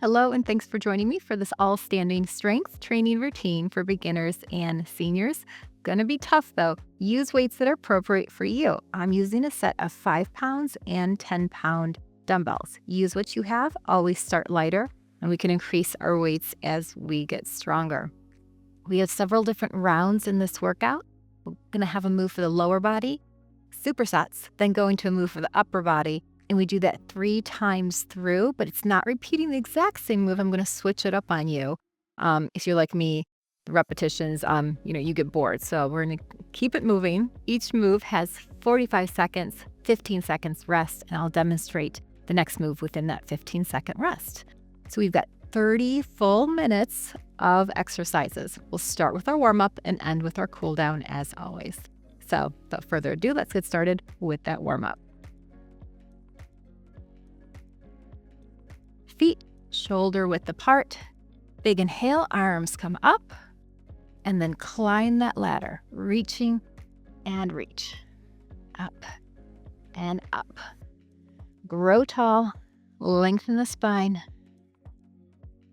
Hello, and thanks for joining me for this all-standing strength training routine for beginners and seniors. Gonna be tough though. Use weights that are appropriate for you. I'm using a set of 5 pounds and 10-pound dumbbells. Use what you have, always start lighter, and we can increase our weights as we get stronger. We have several different rounds in this workout. We're gonna have a move for the lower body, supersets, then go into a move for the upper body. And we do that 3 times through, but it's not repeating the exact same move. I'm going to switch it up on you. If you're like me, the repetitions, you get bored. So we're going to keep it moving. Each move has 45 seconds, 15 seconds rest, and I'll demonstrate the next move within that 15-second rest. So we've got 30 full minutes of exercises. We'll start with our warm-up and end with our cool down as always. So without further ado, let's get started with that warm-up. Feet shoulder width apart. Big inhale, arms come up, and then climb that ladder, reaching and reach. Up and up. Grow tall, lengthen the spine,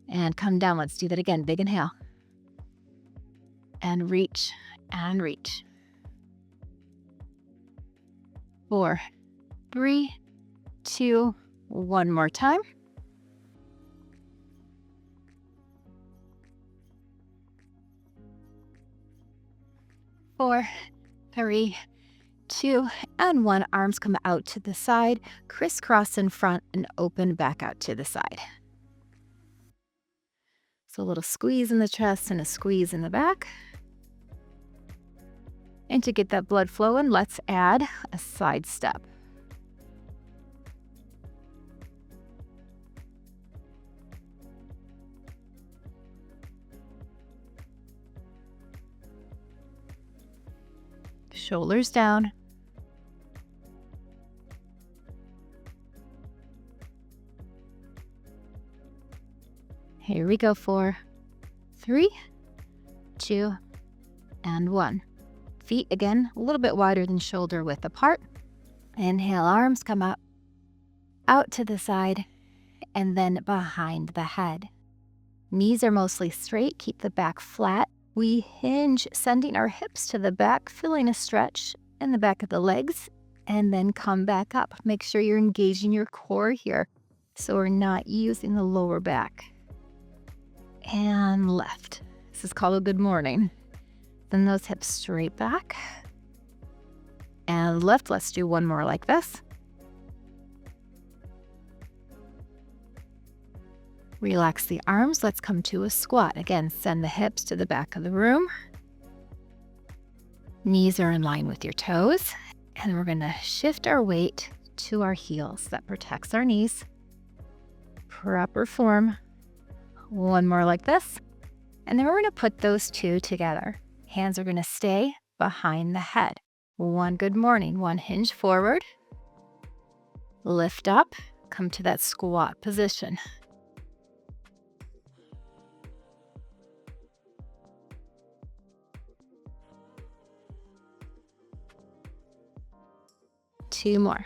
and come down. Let's do that again. Big inhale. And reach and reach. 4, 3, 2, 1 more time. 4, 3, 2, and 1. Arms come out to the side, crisscross in front, and open back out to the side. So a little squeeze in the chest and a squeeze in the back. And to get that blood flowing, let's add a side step. Shoulders down. Here we go. 4, 3, 2, and 1. Feet again, a little bit wider than shoulder width apart. Inhale, arms come up, out to the side, and then behind the head. Knees are mostly straight, keep the back flat. We hinge, sending our hips to the back, feeling a stretch in the back of the legs, and then come back up. Make sure you're engaging your core here, so we're not using the lower back. And left. This is called a good morning. Then those hips straight back. And left, let's do one more like this. Relax the arms. Let's come to a squat. Again, send the hips to the back of the room. Knees are in line with your toes. And we're going to shift our weight to our heels. That protects our knees. Proper form. One more like this. And then we're going to put those two together. Hands are going to stay behind the head. One good morning. One hinge forward. Lift up. Come to that squat position. Two more.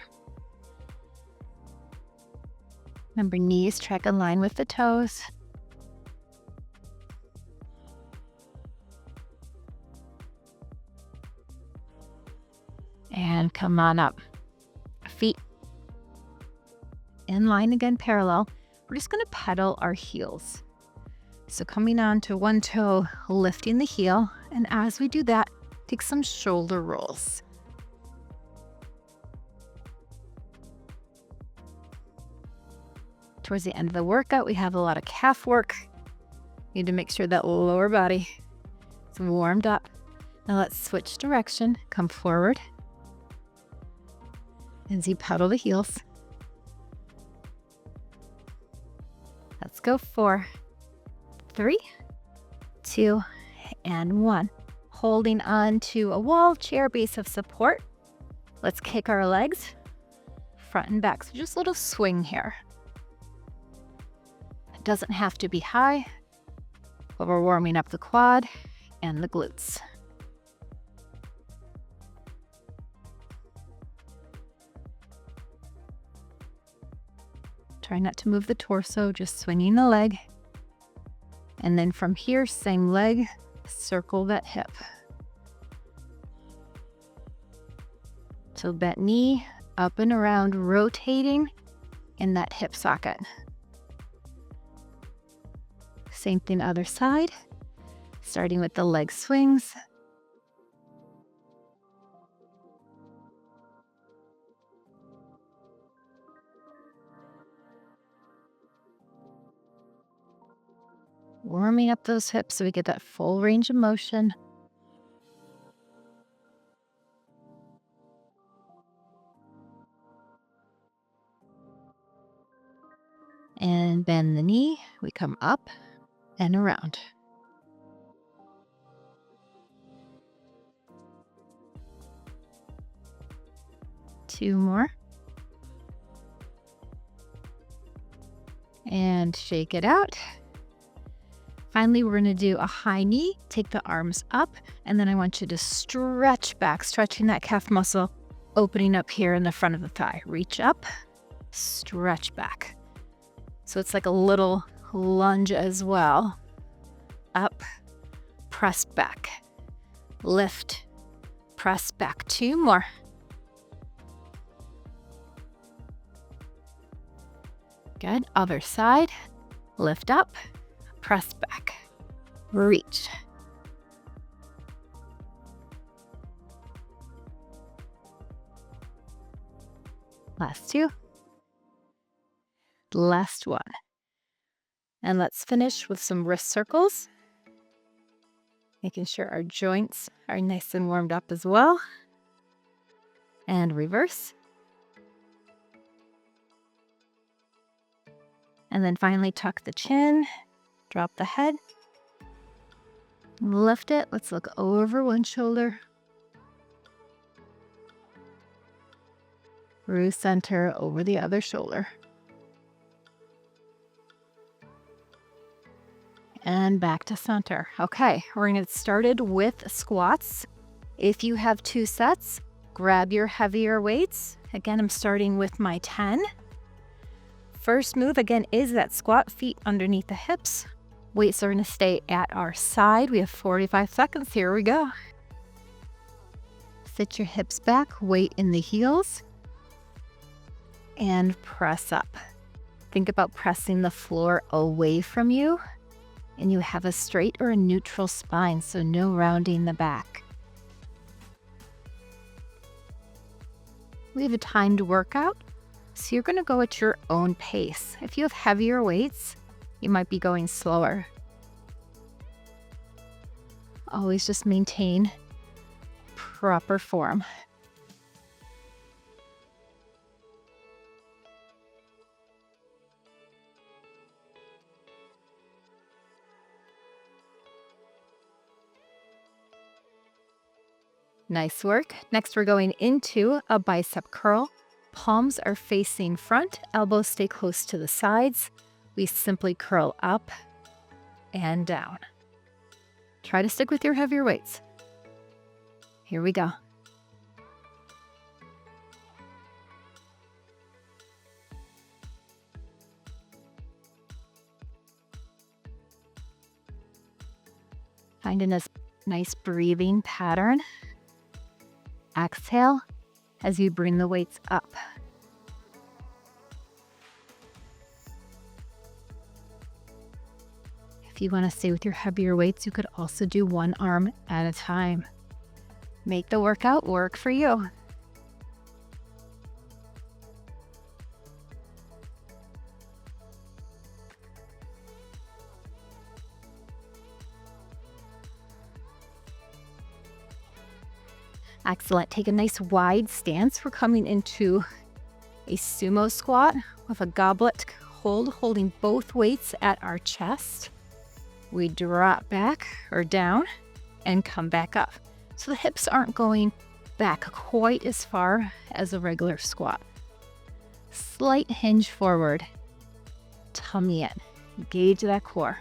Remember, knees track in line with the toes. And come on up. Feet in line again, parallel. We're just going to pedal our heels. So coming on to one toe, lifting the heel. And as we do that, take some shoulder rolls. Towards the end of the workout, we have a lot of calf work. Need to make sure that lower body is warmed up. Now let's switch direction. Come forward. As you pedal the heels. Let's go. 4, 3, 2, and 1. Holding on to a wall, chair, base of support. Let's kick our legs front and back. So just a little swing here. It doesn't have to be high, but we're warming up the quad and the glutes. Try not to move the torso, just swinging the leg. And then from here, same leg, circle that hip. So that knee up and around, rotating in that hip socket. Same thing other side, starting with the leg swings. Warming up those hips so we get that full range of motion. And bend the knee, we come up and around. Two more. And shake it out. Finally, we're gonna do a high knee, take the arms up, and then I want you to stretch back, stretching that calf muscle, opening up here in the front of the thigh. Reach up, stretch back. So it's like a little lunge as well. Up, press back, lift, press back. Two more. Good, other side, lift up, press back, reach. Last two. Last one. And let's finish with some wrist circles. Making sure our joints are nice and warmed up as well. And reverse. And then finally tuck the chin, drop the head, lift it. Let's look over one shoulder. Through center, over the other shoulder. And back to center. Okay, we're gonna get started with squats. If you have 2 sets, grab your heavier weights. Again, I'm starting with my 10. First move, again, is that squat, feet underneath the hips. Weights are gonna stay at our side. We have 45 seconds, here we go. Sit your hips back, weight in the heels, and press up. Think about pressing the floor away from you, and you have a straight or a neutral spine, so no rounding the back. We have a timed workout, so you're gonna go at your own pace. If you have heavier weights, you might be going slower. Always just maintain proper form. Nice work. Next, we're going into a bicep curl. Palms are facing front, elbows stay close to the sides. We simply curl up and down. Try to stick with your heavier weights. Here we go. Finding this nice breathing pattern. Exhale as you bring the weights up. If you want to stay with your heavier weights, you could also do one arm at a time. Make the workout work for you. Excellent. Take a nice wide stance. We're coming into a sumo squat with a goblet hold, holding both weights at our chest. We drop back or down and come back up. So the hips aren't going back quite as far as a regular squat. Slight hinge forward, tummy in, engage that core.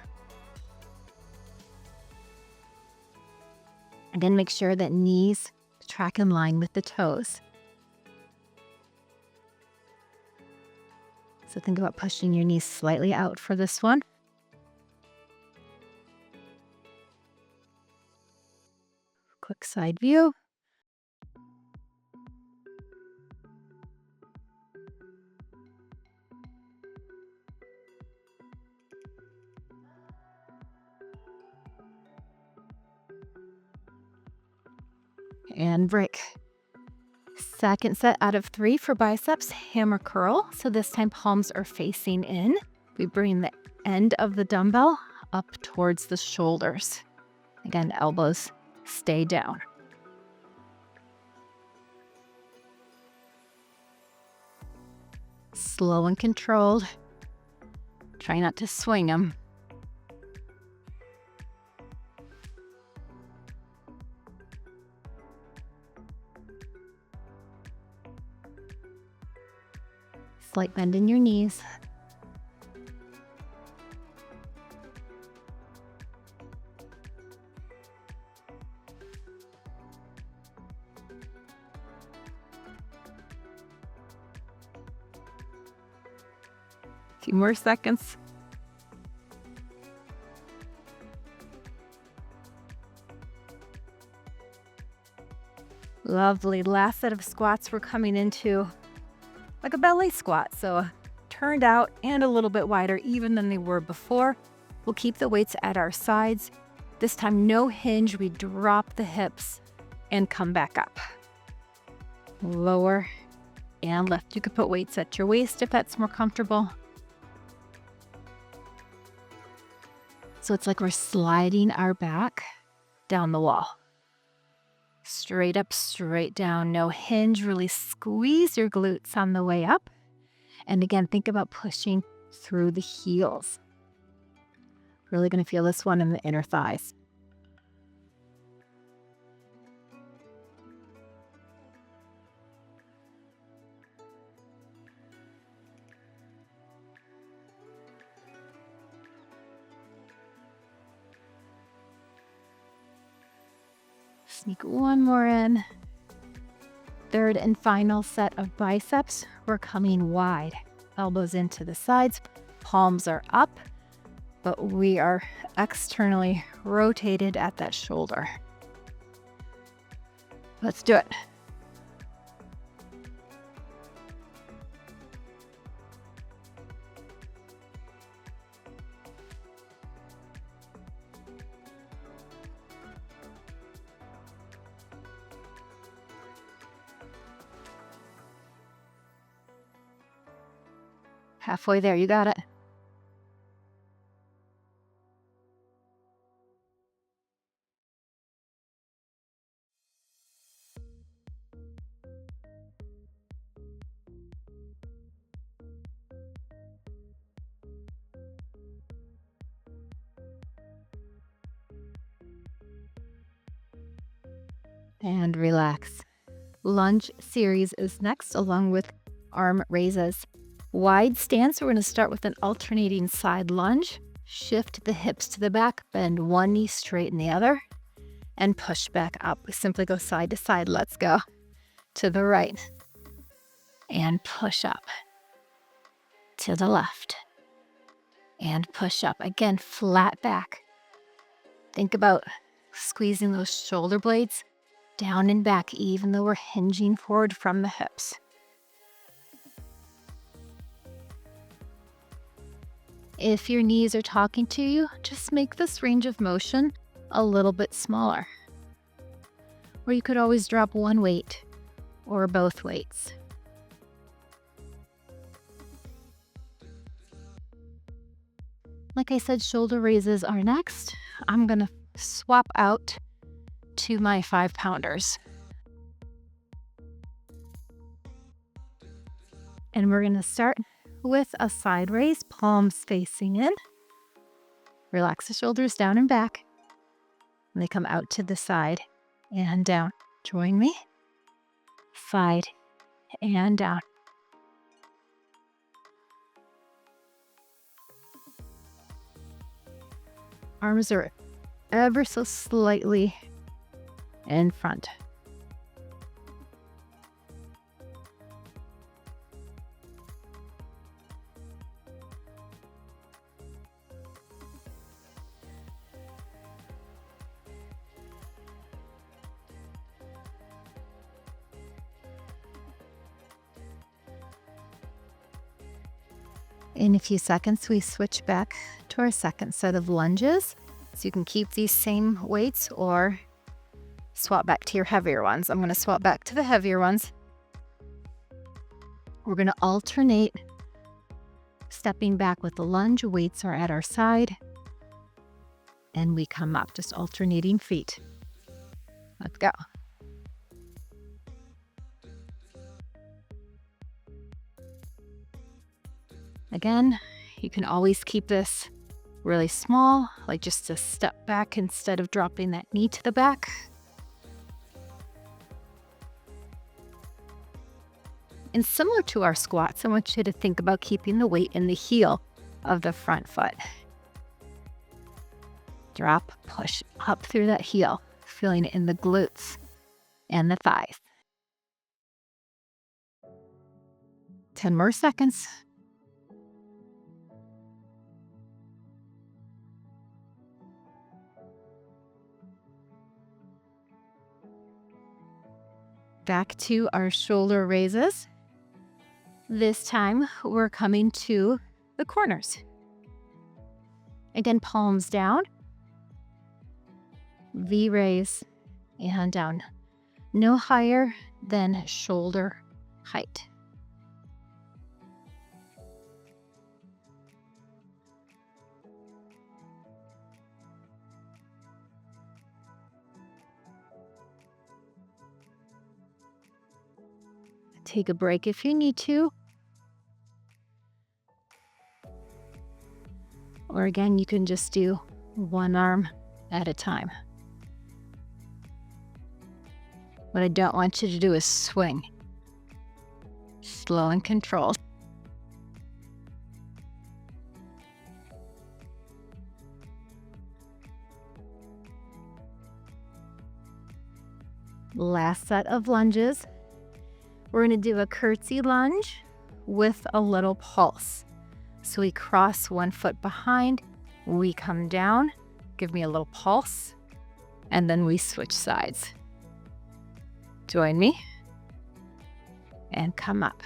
Again, make sure that knees track in line with the toes. So think about pushing your knees slightly out for this one. Quick side view. And break. Second set out of 3 for biceps, hammer curl. So this time palms are facing in. We bring the end of the dumbbell up towards the shoulders. Again, elbows stay down. Slow and controlled. Try not to swing them. Slight bend in your knees. A few more seconds. Lovely. Last set of squats, we're coming into like a ballet squat. So turned out and a little bit wider even than they were before. We'll keep the weights at our sides. This time, no hinge. We drop the hips and come back up. Lower and lift. You could put weights at your waist if that's more comfortable. So it's like we're sliding our back down the wall. Straight up, straight down, no hinge. Really squeeze your glutes on the way up. And again, think about pushing through the heels. Really going to feel this one in the inner thighs. Sneak one more in. Third and final set of biceps. We're coming wide. Elbows into the sides, palms are up, but we are externally rotated at that shoulder. Let's do it. Halfway there, you got it. And relax. Lunge series is next, along with arm raises. Wide stance, we're going to start with an alternating side lunge. Shift the hips to the back, bend one knee, straighten the other, and push back up. We simply go side to side. Let's go. To the right. And push up. To the left. And push up. Again, flat back. Think about squeezing those shoulder blades down and back, even though we're hinging forward from the hips. If your knees are talking to you, just make this range of motion a little bit smaller. Or you could always drop one weight or both weights. Like I said, shoulder raises are next. I'm going to swap out to my 5-pounders. And we're going to start with a side raise, palms facing in. Relax the shoulders down and back. And they come out to the side and down. Join me. Side and down. Arms are ever so slightly in front. In a few seconds, we switch back to our second set of lunges. So you can keep these same weights or swap back to your heavier ones. I'm going to swap back to the heavier ones. We're going to alternate stepping back with the lunge. Weights are at our side. And we come up, just alternating feet. Let's go. Again, you can always keep this really small, like just a step back instead of dropping that knee to the back. And similar to our squats, I want you to think about keeping the weight in the heel of the front foot. Drop, push up through that heel, feeling it in the glutes and the thighs. 10 more seconds. Back to our shoulder raises. This time we're coming to the corners. Again, palms down. V raise and down. No higher than shoulder height. Take a break if you need to. Or again, you can just do one arm at a time. What I don't want you to do is swing. Slow and controlled. Last set of lunges. We're going to do a curtsy lunge with a little pulse. So we cross one foot behind, we come down, give me a little pulse, and then we switch sides. Join me and come up.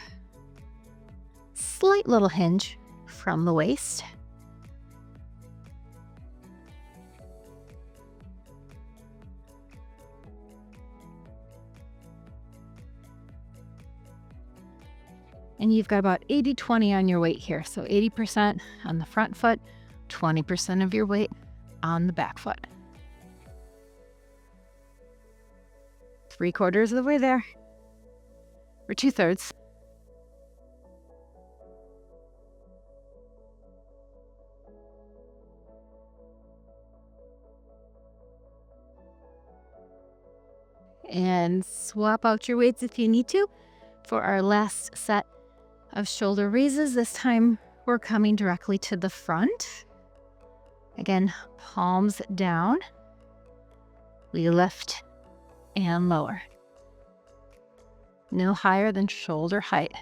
Slight little hinge from the waist. And you've got about 80-20 on your weight here. So 80% on the front foot, 20% of your weight on the back foot. 3/4 of the way there. Or 2/3. And swap out your weights if you need to for our last set of shoulder raises. This time we're coming directly to the front. Again, palms down. We lift and lower. No higher than shoulder height.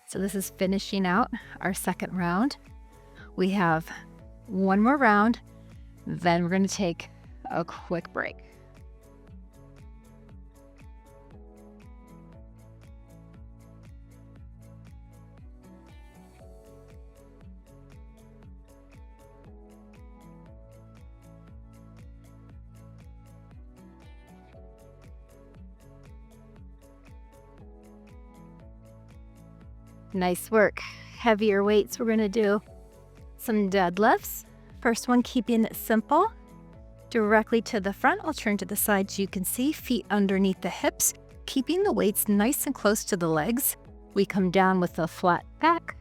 So this is finishing out our second round. We have one more round, then we're going to take a quick break. Nice work. Heavier weights, we're going to do some deadlifts. First one, keeping it simple. Directly to the front. I'll turn to the side so you can see feet underneath the hips, keeping the weights nice and close to the legs. We come down with a flat back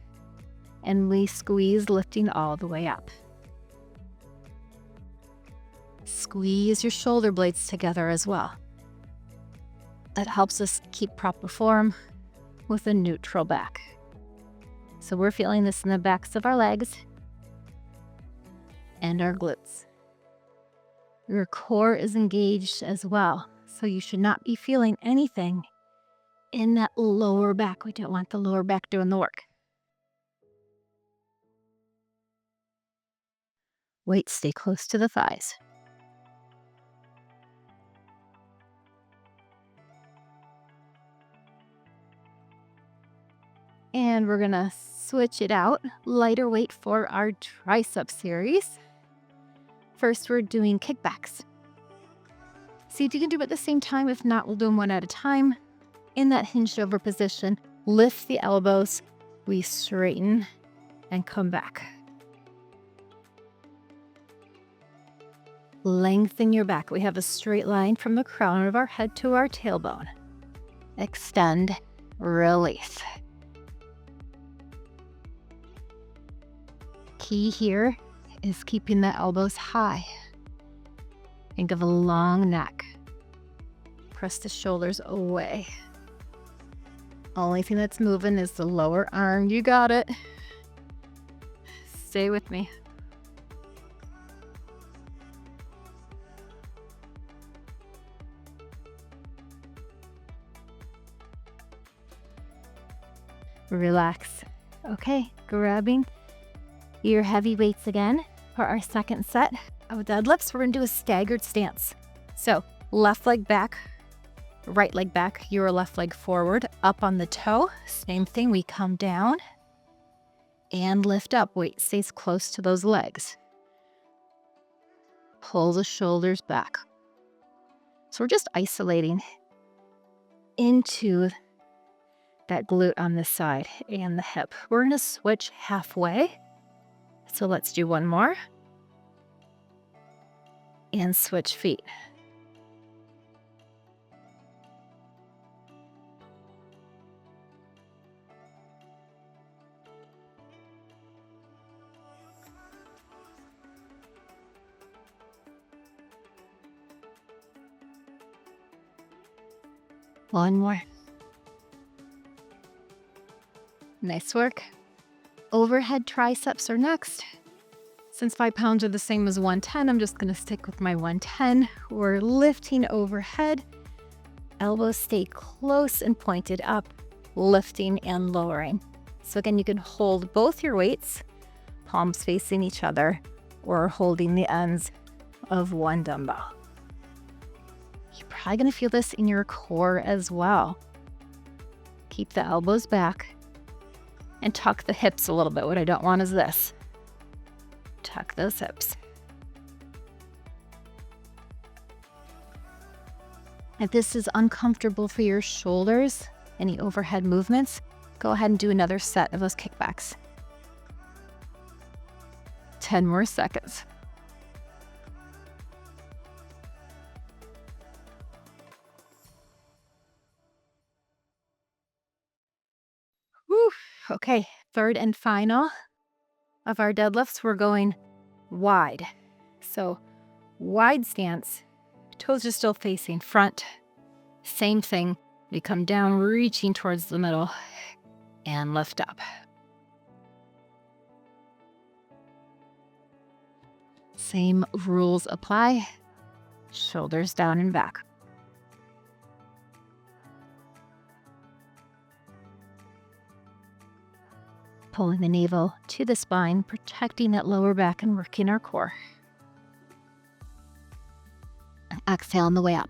and we squeeze, lifting all the way up. Squeeze your shoulder blades together as well. That helps us keep proper form with a neutral back. So we're feeling this in the backs of our legs and our glutes. Your core is engaged as well, so you should not be feeling anything in that lower back. We don't want the lower back doing the work. Weights stay close to the thighs. And we're gonna switch it out. Lighter weight for our tricep series. First, we're doing kickbacks. See if you can do it at the same time. If not, we'll do them one at a time. In that hinged over position, lift the elbows. We straighten and come back. Lengthen your back. We have a straight line from the crown of our head to our tailbone. Extend, release. Key here is keeping the elbows high. Think of a long neck. Press the shoulders away. Only thing that's moving is the lower arm. You got it. Stay with me. Relax. Okay, grabbing your heavy weights again for our second set of deadlifts. We're gonna do a staggered stance. So left leg back, right leg back, your left leg forward, up on the toe. Same thing, we come down and lift up. Weight stays close to those legs. Pull the shoulders back. So we're just isolating into that glute on this side and the hip. We're gonna switch halfway. So let's do one more. And switch feet. One more. Nice work. Overhead triceps are next. Since 5 pounds are the same as 110, I'm just gonna stick with my 110. We're lifting overhead. Elbows stay close and pointed up, lifting and lowering. So again, you can hold both your weights, palms facing each other, or holding the ends of one dumbbell. You're probably gonna feel this in your core as well. Keep the elbows back and tuck the hips a little bit. What I don't want is this. Tuck those hips. If this is uncomfortable for your shoulders, any overhead movements, go ahead and do another set of those kickbacks. 10 more seconds. Whew. Okay, third and final of our deadlifts, we're going wide. So wide stance, toes are still facing front. Same thing, we come down, reaching towards the middle and lift up. Same rules apply, shoulders down and back. Pulling the navel to the spine, protecting that lower back and working our core. And exhale on the way up.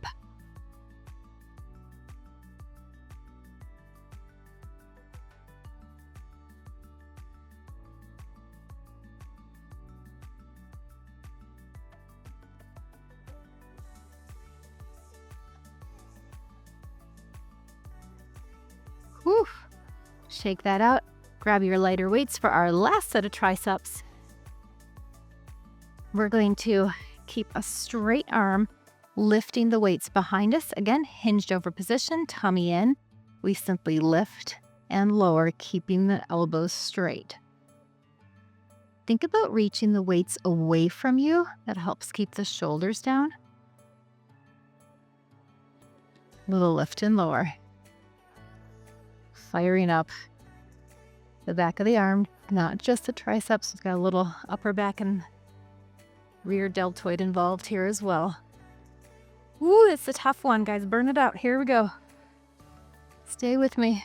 Whew. Shake that out. Grab your lighter weights for our last set of triceps. We're going to keep a straight arm, lifting the weights behind us. Again, hinged over position, tummy in. We simply lift and lower, keeping the elbows straight. Think about reaching the weights away from you. That helps keep the shoulders down. Little lift and lower. Firing up the back of the arm, not just the triceps. We've got a little upper back and rear deltoid involved here as well. Ooh, it's a tough one, guys. Burn it out. Here we go. Stay with me.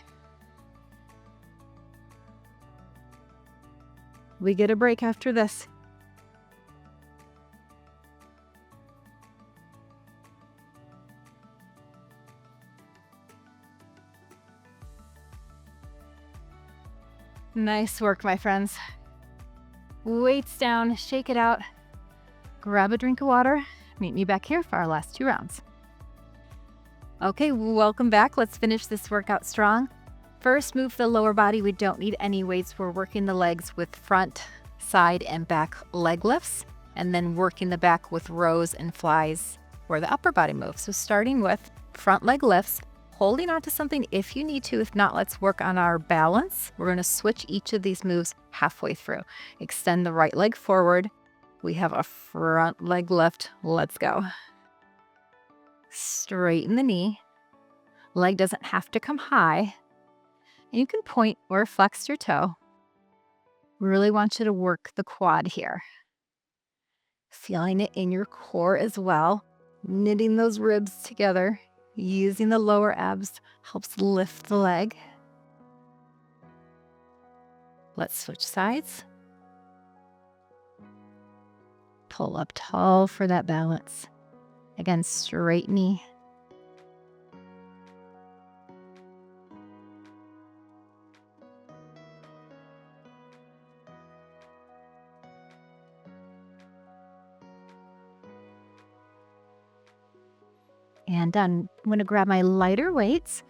We get a break after this. Nice work, my friends. Weights down, shake it out. Grab a drink of water. Meet me back here for our last 2 rounds. Okay, welcome back. Let's finish this workout strong. First, move the lower body. We don't need any weights. We're working the legs with front, side, and back leg lifts, and then working the back with rows and flies for the upper body moves. So starting with front leg lifts, holding on to something if you need to. If not, let's work on our balance. We're going to switch each of these moves halfway through. Extend the right leg forward. We have a front leg lift. Let's go. Straighten the knee. Leg doesn't have to come high. And you can point or flex your toe. Really want you to work the quad here. Feeling it in your core as well. Knitting those ribs together. Using the lower abs helps lift the leg. Let's switch sides. Pull up tall for that balance. Again, straight knee. And done. I'm going to grab my lighter weights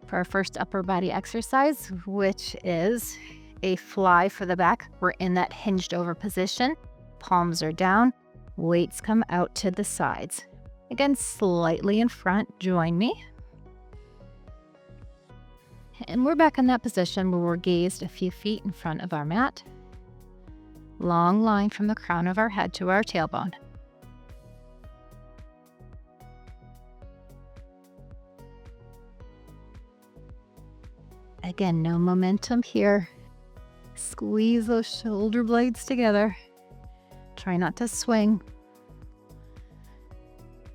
for our first upper body exercise, which is a fly for the back. We're in that hinged over position. Palms are down. Weights come out to the sides. Again, slightly in front. Join me. And we're back in that position where we're gazed a few feet in front of our mat. Long line from the crown of our head to our tailbone. Again, no momentum here. Squeeze those shoulder blades together. Try not to swing.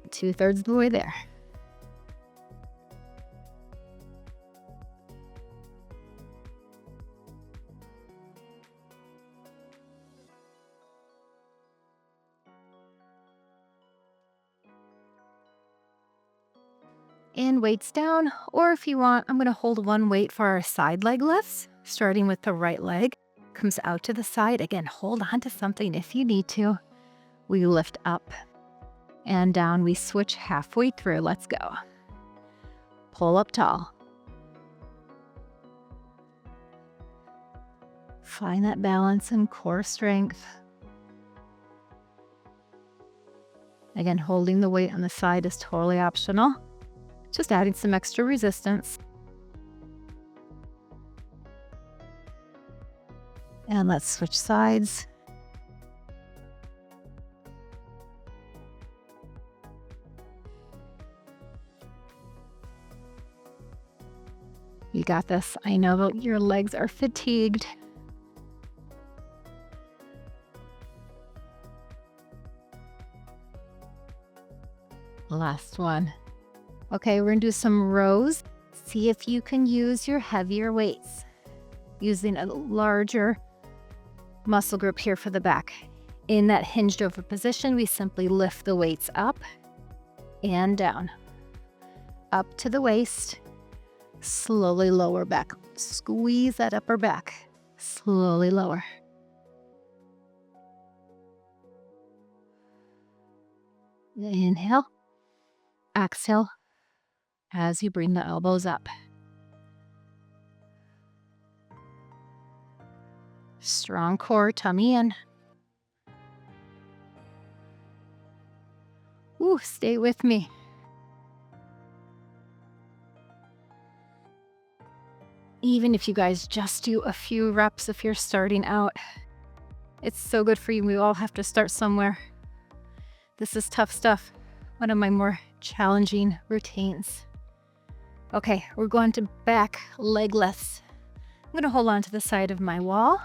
2/3 of the way there. And weights down, or if you want, I'm going to hold one weight for our side leg lifts, starting with the right leg. Comes out to the side. Again, hold on to something if you need to. We lift up and down. We switch halfway through. Let's go. Pull up tall. Find that balance and core strength. Again, holding the weight on the side is totally optional. Just adding some extra resistance. And let's switch sides. You got this. I know that your legs are fatigued. Last one. Okay, we're gonna do some rows. See if you can use your heavier weights. Using a larger muscle group here for the back. In that hinged over position, we simply lift the weights up and down. Up to the waist. Slowly lower back. Squeeze that upper back. Slowly lower. Inhale. Exhale. As you bring the elbows up. Strong core, tummy in. Ooh, stay with me. Even if you guys just do a few reps if you're starting out, it's so good for you. We all have to start somewhere. This is tough stuff. One of my more challenging routines. Okay, we're going to back leg lifts. I'm going to hold on to the side of my wall.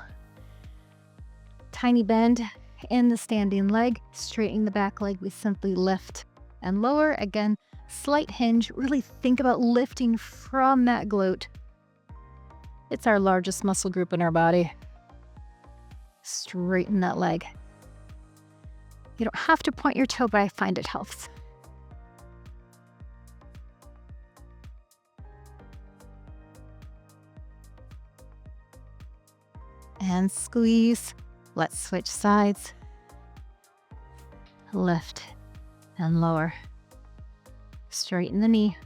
Tiny bend in the standing leg. Straighten the back leg. We simply lift and lower. Again, slight hinge. Really think about lifting from that glute. It's our largest muscle group in our body. Straighten that leg. You don't have to point your toe, but I find it helps. and squeeze. Let's switch sides. Lift and lower. Straighten the knee.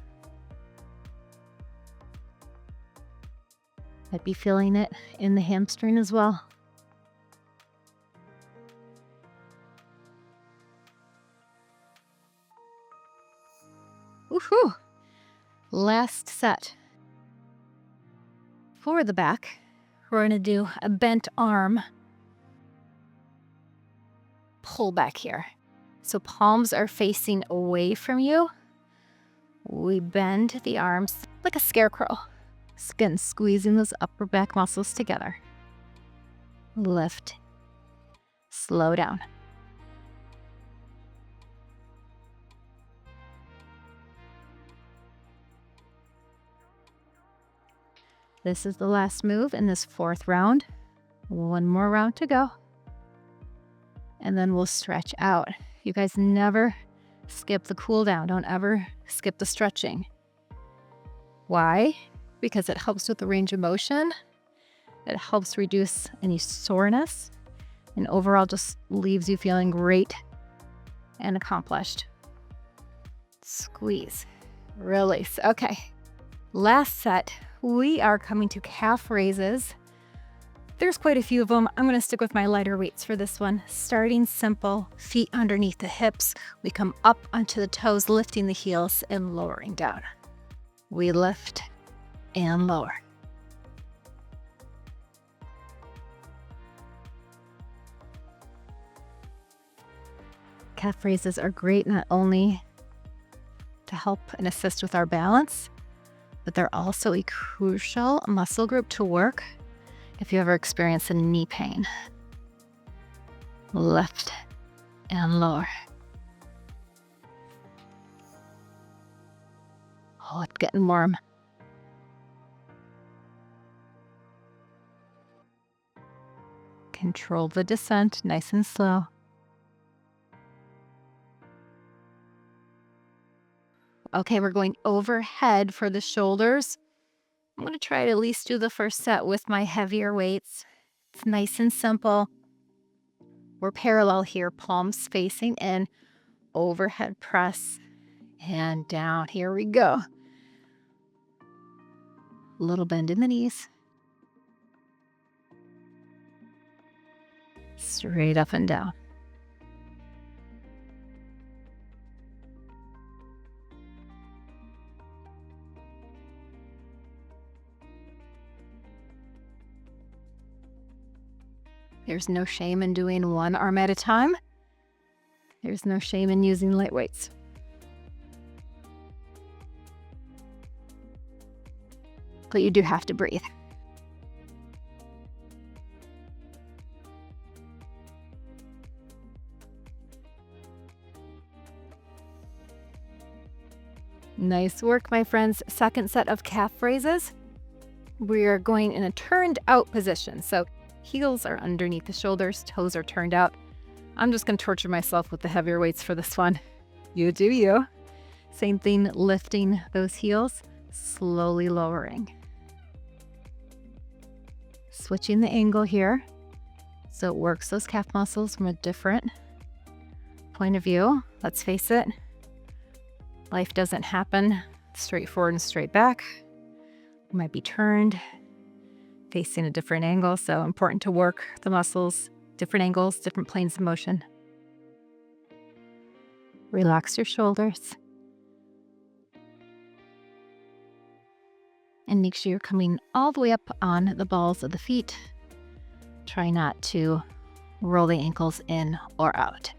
Might be feeling it in the hamstring as well. Woohoo! Last set. For the back, we're going to do a bent arm pull back here. So palms are facing away from you. We bend the arms like a scarecrow. Again, squeezing those upper back muscles together. Lift. Slow down. This is the last move in this 4th round. One more round to go. And then we'll stretch out. You guys never skip the cool down. Don't ever skip the stretching. Why? Because it helps with the range of motion. It helps reduce any soreness. And overall just leaves you feeling great and accomplished. Squeeze. Release. Okay. Last set. We are coming to calf raises. There's quite a few of them. I'm going to stick with my lighter weights for this one. Starting simple, feet underneath the hips. We come up onto the toes, lifting the heels and lowering down. We lift and lower. Calf raises are great not only to help and assist with our balance, but they're also a crucial muscle group to work if you ever experience a knee pain. Lift and lower. Oh, it's getting warm. Control the descent, nice and slow. Okay, we're going overhead for the shoulders. I'm going to try to at least do the first set with my heavier weights. It's nice and simple. We're parallel here, palms facing in, overhead press, and down. Here we go. Little bend in the knees. Straight up and down. There's no shame in doing one arm at a time. There's no shame in using light weights. But you do have to breathe. Nice work, my friends. Second set of calf raises. We are going in a turned out position. So heels are underneath the shoulders, toes are turned out. I'm just going to torture myself with the heavier weights for this one. You do you. Same thing, lifting those heels, slowly lowering. Switching the angle here so it works those calf muscles from a different point of view. Let's face it, life doesn't happen straight forward and straight back. It might be turned, facing a different angle, so important to work the muscles, different angles, different planes of motion. Relax your shoulders. And make sure you're coming all the way up on the balls of the feet. Try not to roll the ankles in or out.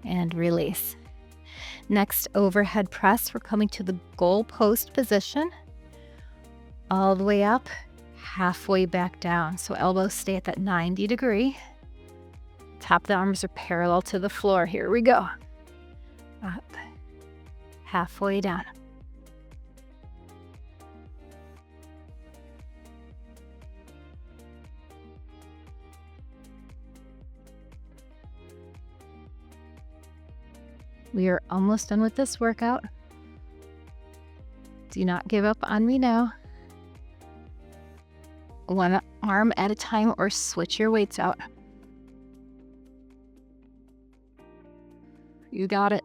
And release. Next, overhead press. We're coming to the goal post position. All the way up, halfway back down. So elbows stay at that 90 degree. Top of the arms are parallel to the floor. Here we go. Up, halfway down. We are almost done with this workout. Do not give up on me now. one arm at a time or switch your weights out. You got it.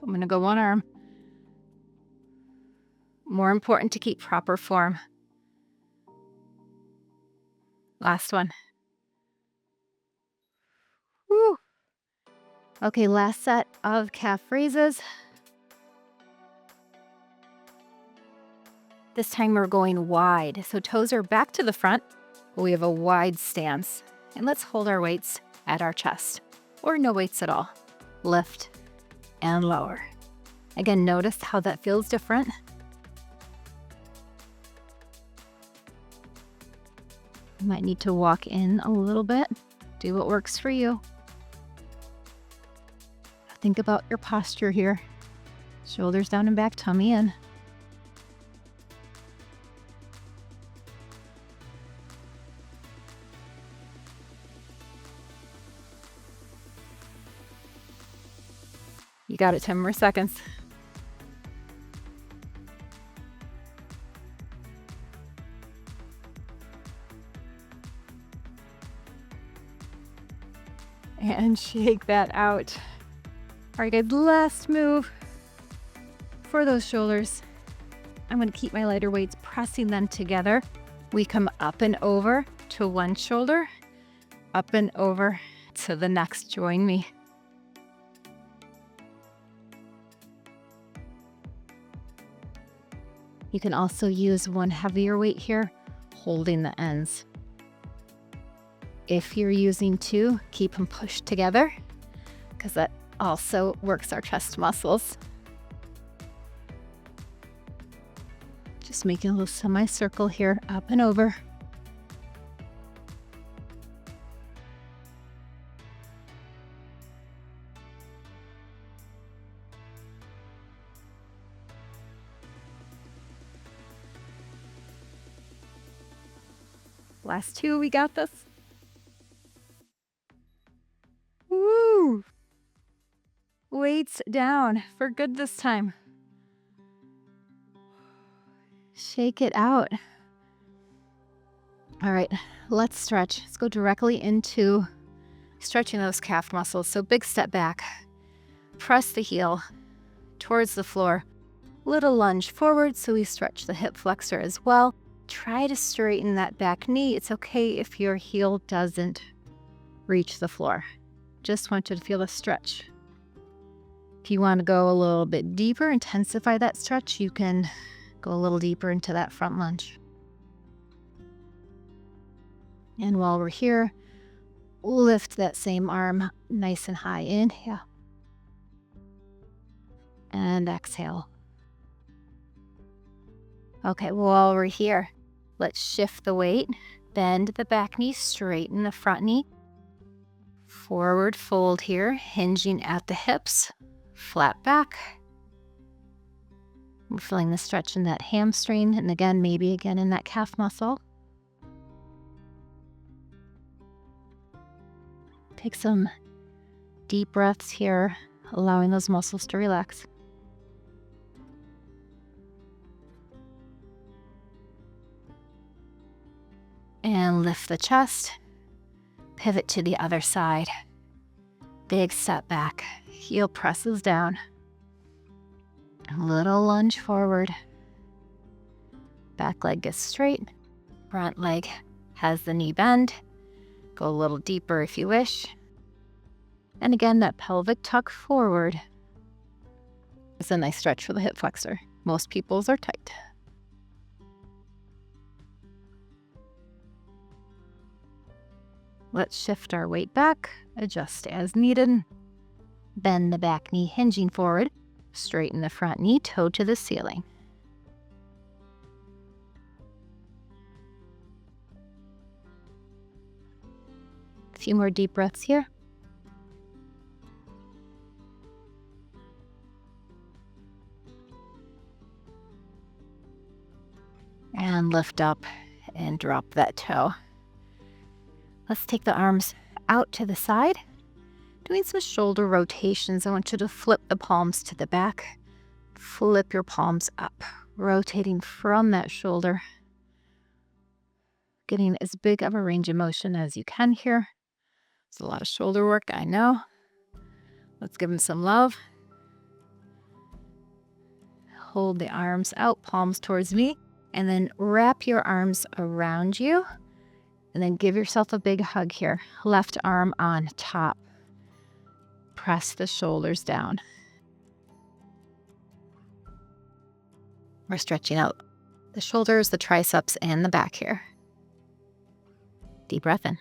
I'm gonna go one arm. More important to keep proper form. Last one. Woo. Okay, last set of calf raises. This time we're going wide. So toes are back to the front, but we have a wide stance. And let's hold our weights at our chest, or no weights at all. Lift and lower. Again, notice how that feels different. You might need to walk in a little bit. Do what works for you. Think about your posture here. Shoulders down and back, tummy in. You got it, 10 more seconds. And shake that out. All right, guys, last move for those shoulders. I'm gonna keep my lighter weights, pressing them together. We come up and over to one shoulder, up and over to the next. Join me. You can also use one heavier weight here, holding the ends. If you're using two, keep them pushed together, because that also works our chest muscles. Just making a little semicircle here, up and over. Last two, we got this. Woo! Weights down for good this time. Shake it out. All right, let's stretch. Let's go directly into stretching those calf muscles. So big step back. Press the heel towards the floor. Little lunge forward so we stretch the hip flexor as well. Try to straighten that back knee. It's okay if your heel doesn't reach the floor. Just want you to feel a stretch. If you want to go a little bit deeper, intensify that stretch, you can go a little deeper into that front lunge. And while we're here, lift that same arm nice and high. Inhale. And exhale. Okay, while we're here, let's shift the weight. Bend the back knee, straighten the front knee. Forward fold here, hinging at the hips. Flat back. We're feeling the stretch in that hamstring, and again, maybe again in that calf muscle. Take some deep breaths here, allowing those muscles to relax. And lift the chest, pivot to the other side. Big step back, heel presses down. A little lunge forward. Back leg gets straight, front leg has the knee bend. Go a little deeper if you wish. And again, that pelvic tuck forward. It's a nice stretch for the hip flexor. Most people's are tight. Let's shift our weight back, adjust as needed. Bend the back knee, hinging forward. Straighten the front knee, toe to the ceiling. A few more deep breaths here. And lift up and drop that toe. Let's take the arms out to the side. Doing some shoulder rotations. I want you to flip the palms to the back. Flip your palms up, rotating from that shoulder. Getting as big of a range of motion as you can here. It's a lot of shoulder work, I know. Let's give them some love. Hold the arms out, palms towards me, and then wrap your arms around you. And then give yourself a big hug here. Left arm on top. Press the shoulders down. We're stretching out the shoulders, the triceps, and the back here. Deep breath in.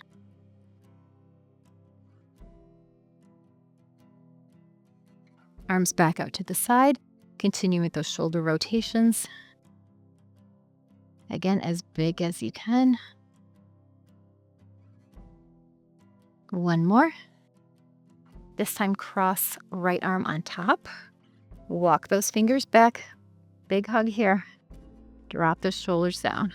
Arms back out to the side. Continue with those shoulder rotations. Again, as big as you can. One more. This time, cross right arm on top. Walk those fingers back. Big hug here. Drop the shoulders down.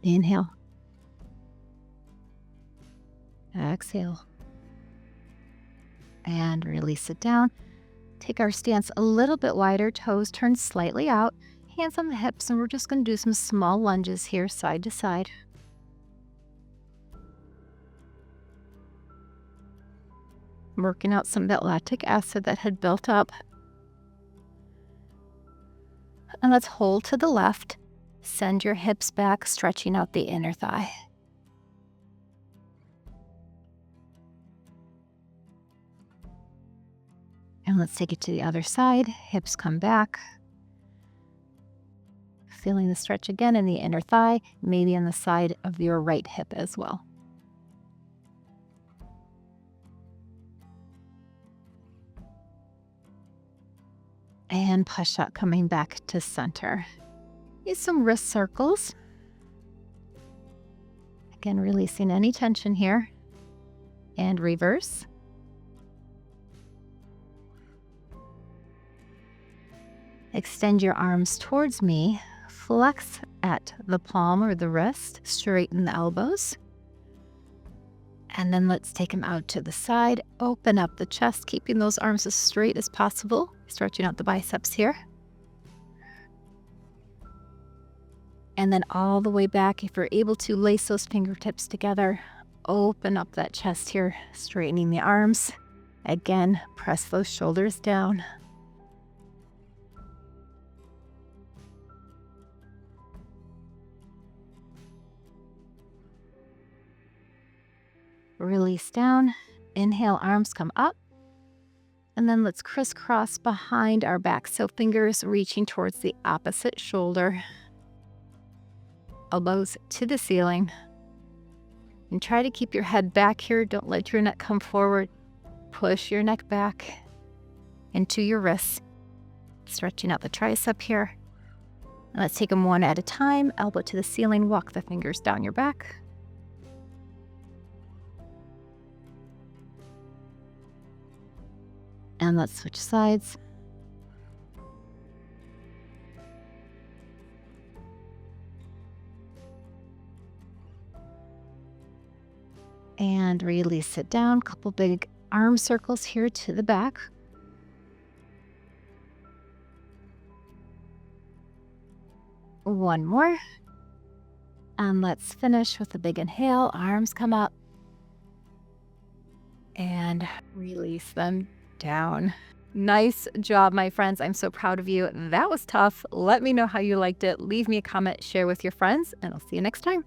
Inhale. Exhale. And release it down. Take our stance a little bit wider, toes turned slightly out, hands on the hips, and we're just going to do some small lunges here, side to side. Working out some of that lactic acid that had built up. And let's hold to the left. Send your hips back, stretching out the inner thigh. And let's take it to the other side. Hips come back. Feeling the stretch again in the inner thigh, maybe on the side of your right hip as well. And push up, coming back to center. Use some wrist circles. Again, releasing any tension here. And reverse. Extend your arms towards me. Flex at the palm or the wrist. Straighten the elbows. And then let's take them out to the side. Open up the chest, keeping those arms as straight as possible. Stretching out the biceps here. And then all the way back, if you're able to, lace those fingertips together. Open up that chest here, straightening the arms. Again, press those shoulders down. Release down. Inhale, arms come up. And then let's crisscross behind our back. So fingers reaching towards the opposite shoulder. Elbows to the ceiling. And try to keep your head back here. Don't let your neck come forward. Push your neck back into your wrists. Stretching out the tricep here. And let's take them one at a time. Elbow to the ceiling. Walk the fingers down your back. And let's switch sides. And release it down. Couple big arm circles here to the back. One more. And let's finish with a big inhale. Arms come up. And release them down. Nice job, my friends. I'm so proud of you. That was tough. Let me know how you liked it. Leave me a comment, share with your friends, and I'll see you next time.